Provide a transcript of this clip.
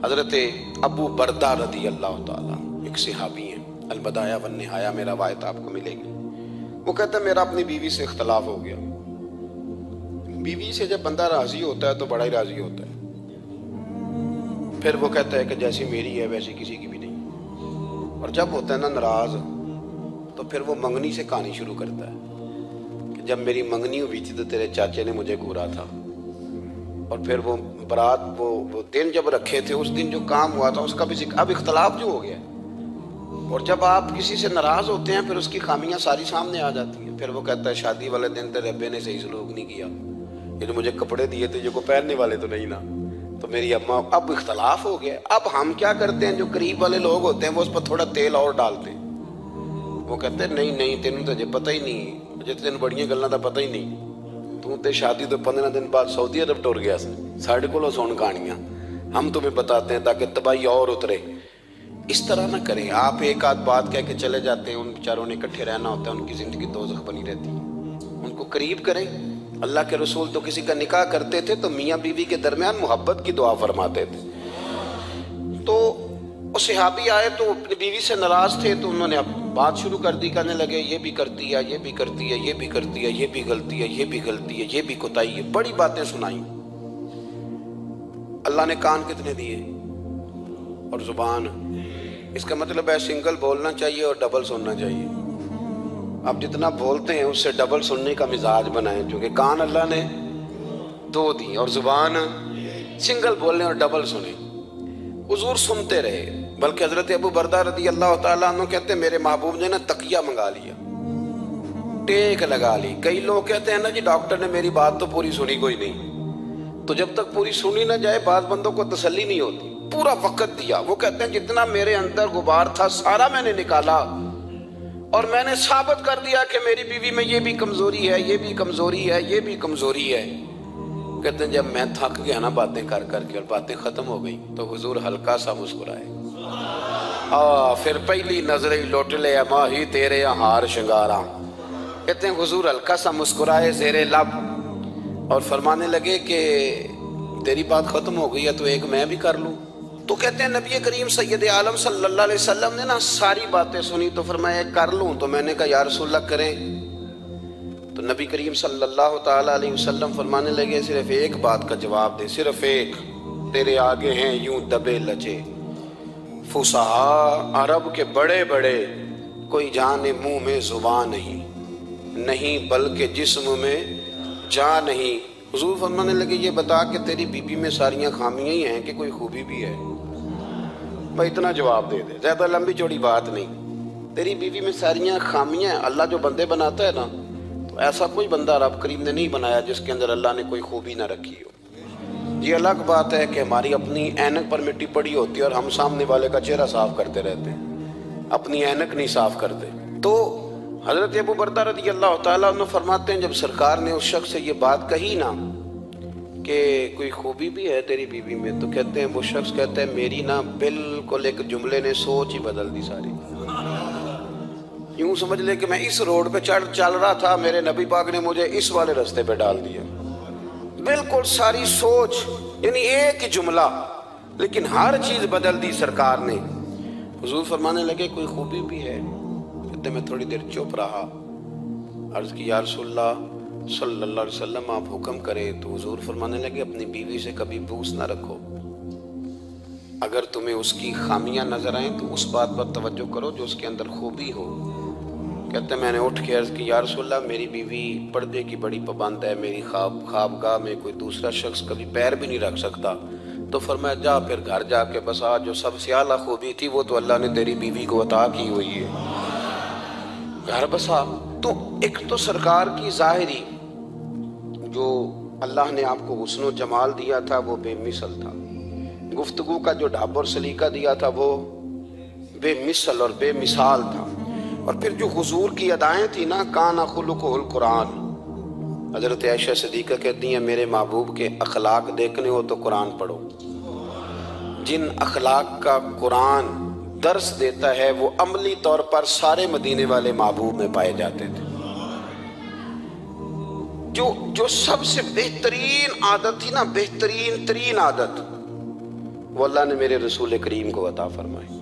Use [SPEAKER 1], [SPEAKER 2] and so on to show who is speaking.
[SPEAKER 1] حضرت ابو بردہ رضی اللہ تعالیٰ ایک صحابی ہیں، البدایہ والنہایہ میں روایت آپ کو ملے گی۔ وہ کہتا ہے میرا اپنی بیوی سے اختلاف ہو گیا۔ بیوی سے جب بندہ راضی ہوتا ہے تو بڑا ہی راضی ہوتا ہے، پھر وہ کہتا ہے کہ جیسی میری ہے ویسی کسی کی بھی نہیں، اور جب ہوتا ہے نا ناراض تو پھر وہ منگنی سے کہانی شروع کرتا ہے کہ جب میری منگنی ہوئی تھی تو تیرے چاچے نے مجھے گھورا تھا، اور پھر وہ برات وہ دن جب رکھے تھے اس دن جو کام ہوا تھا اس کا بھی ذکر۔ اب اختلاف جو ہو گیا، اور جب آپ کسی سے ناراض ہوتے ہیں پھر اس کی خامیاں ساری سامنے آ جاتی ہیں۔ پھر وہ کہتا ہے شادی والے دن تیرے ابے نے صحیح سلوک نہیں کیا، یہ جو مجھے کپڑے دیے تھے جو کو پہننے والے تو نہیں نا، تو میری اماں۔ اب اختلاف ہو گیا۔ اب ہم کیا کرتے ہیں، جو قریب والے لوگ ہوتے ہیں وہ اس پر تھوڑا تیل اور ڈالتے ہیں۔ وہ کہتے ہیں نہیں تینوں تو پتہ ہی نہیں، مجھے تینوں بڑیاں گلاں دا پتہ ہی نہیں، تو تے شادی تو 15 دن بعد سعودی عرب ٹر گیا سی، ساڑھے کو سن کہانیاں ہم تمہیں بتاتے ہیں تاکہ تباہی اور اترے۔ اس طرح نہ کریں۔ آپ ایک آدھ بات کہہ کے چلے جاتے ہیں، ان بیچاروں نے اکٹھے رہنا ہوتا ہے، ان کی زندگی دوزخ بنی رہتی ہے۔ ان کو قریب کریں۔ اللہ کے رسول تو کسی کا نکاح کرتے تھے تو میاں بیوی کے درمیان محبت کی دعا فرماتے تھے۔ تو وہ صحابی آئے تو اپنی بیوی سے ناراض تھے، تو انہوں نے اب بات شروع کر دی، کہنے لگے یہ بھی کرتی ہے، یہ بھی کرتی ہے، یہ بھی کرتی ہے، یہ بھی غلطی ہے، یہ بھی غلطی ہے، یہ بھی کوتاہی ہے، بڑی باتیں سنائیں۔ اللہ نے کان کتنے دیے اور زبان؟ اس کا مطلب ہے سنگل بولنا چاہیے اور ڈبل سننا چاہیے۔ آپ جتنا بولتے ہیں اس سے ڈبل سننے کا مزاج بنائیں، کیونکہ کان اللہ نے 2 دی اور زبان سنگل بولنے اور ڈبل سنیں۔ حضور سنتے رہے، بلکہ حضرت ابو بردہ رضی اللہ تعالیٰ عنہ کہتے ہیں میرے محبوب نے نا تکیہ منگا لیا، ٹیک لگا لی۔ کئی لوگ کہتے ہیں نا جی ڈاکٹر نے میری بات تو پوری سنی کوئی نہیں، تو جب تک پوری سنی نہ جائے بعض بندوں کو تسلی نہیں ہوتی۔ پورا وقت دیا۔ وہ کہتے ہیں جتنا میرے اندر غبار تھا سارا میں نے نکالا، اور میں نے ثابت کر دیا کہ میری بیوی میں یہ بھی کمزوری ہے، یہ بھی کمزوری ہے، یہ بھی کمزوری ہے۔ کہتے ہیں جب میں تھک گیا نا باتیں کر کر کے اور باتیں ختم ہو گئی تو حضور ہلکا سا مسکرائے، پھر پہلی نظر ہی لوٹ لے ماہی تیرے ہار شنگاراں۔ کہتے ہیں حضور ہلکا سا مسکرائے زیر لب اور فرمانے لگے کہ تیری بات ختم ہو گئی ہے تو ایک میں بھی کر لوں۔ تو کہتے ہیں نبی کریم سید عالم صلی اللہ علیہ وسلم نے نا ساری باتیں سنی تو فرمایا کر لوں؟ تو میں نے کہا یا رسول اللہ کریں۔ تو نبی کریم صلی اللہ تعالیٰ علیہ وسلم فرمانے لگے صرف ایک بات کا جواب دے، صرف ایک، تیرے آگے ہیں یوں دبے لچے فصحا عرب کے بڑے بڑے، کوئی جانے منہ میں زبان نہیں بلکہ جسم میں جان نہیں۔ حضور فرمانے لگے یہ بتا کہ تیری بیوی میں ساریاں خامیاں ہی ہیں کہ کوئی خوبی بھی ہے؟ بھائی اتنا جواب دے دے، زیادہ لمبی چوڑی بات نہیں۔ تیری بیوی میں ساریاں خامیاں ہیں۔ اللہ جو بندے بناتا ہے نا تو ایسا کوئی بندہ رب کریم نے نہیں بنایا جس کے اندر اللہ نے کوئی خوبی نہ رکھی ہو۔ یہ الگ بات ہے کہ ہماری اپنی اینک پر مٹی پڑی ہوتی ہے اور ہم سامنے والے کا چہرہ صاف کرتے رہتے ہیں، اپنی اینک نہیں صاف کرتے۔ تو حضرت ابو بردہ رضی اللہ تعالیٰ عنہ فرماتے ہیں جب سرکار نے اس شخص سے یہ بات کہی نا کہ کوئی خوبی بھی ہے تیری بیوی میں، تو کہتے ہیں وہ شخص کہتا ہے میری نا بالکل ایک جملے نے سوچ ہی بدل دی ساری۔ یوں سمجھ لے کہ میں اس روڈ پہ چل رہا تھا، میرے نبی پاک نے مجھے اس والے رستے پہ ڈال دیا۔ بالکل ساری سوچ، یعنی ایک ہی جملہ لیکن ہر چیز بدل دی سرکار نے۔ حضور فرمانے لگے کوئی خوبی بھی ہے؟ کہتے میں تھوڑی دیر چپ رہا، عرض کی یا رسول اللہ صلی اللہ علیہ وسلم آپ حکم کریں۔ تو حضور فرمانے لگے اپنی بیوی سے کبھی بغض نہ رکھو، اگر تمہیں اس کی خامیاں نظر آئیں تو اس بات پر توجہ کرو جو اس کے اندر خوبی ہو۔ کہتے ہیں میں نے اٹھ کے عرض کی یا رسول اللہ میری بیوی پردے کی بڑی پابند ہے، میری خوابگاہ میں کوئی دوسرا شخص کبھی پیر بھی نہیں رکھ سکتا۔ تو فرمایا جا پھر گھر جا کے بسا، جو سب سے اعلیٰ خوبی تھی وہ تو اللہ نے تیری بیوی کو عطا کی ہوئی ہے، گھر بسا۔ تو ایک تو سرکار کی ظاہری جو اللہ نے آپ کو حسن و جمال دیا تھا وہ بے مثل تھا، گفتگو کا جو ڈھب اور سلیقہ دیا تھا وہ بے مثل اور بے مثال تھا، اور پھر جو حضور کی ادائیں تھی نا کان خلقہ القرآن۔ حضرت عائشہ صدیقہ کہتی ہیں میرے محبوب کے اخلاق دیکھنے ہو تو قرآن پڑھو، جن اخلاق کا قرآن درس دیتا ہے وہ عملی طور پر سارے مدینے والے محبوب میں پائے جاتے تھے۔ جو سب سے بہترین عادت تھی نا، بہترین ترین عادت، وہ اللہ نے میرے رسول کریم کو عطا فرمائے۔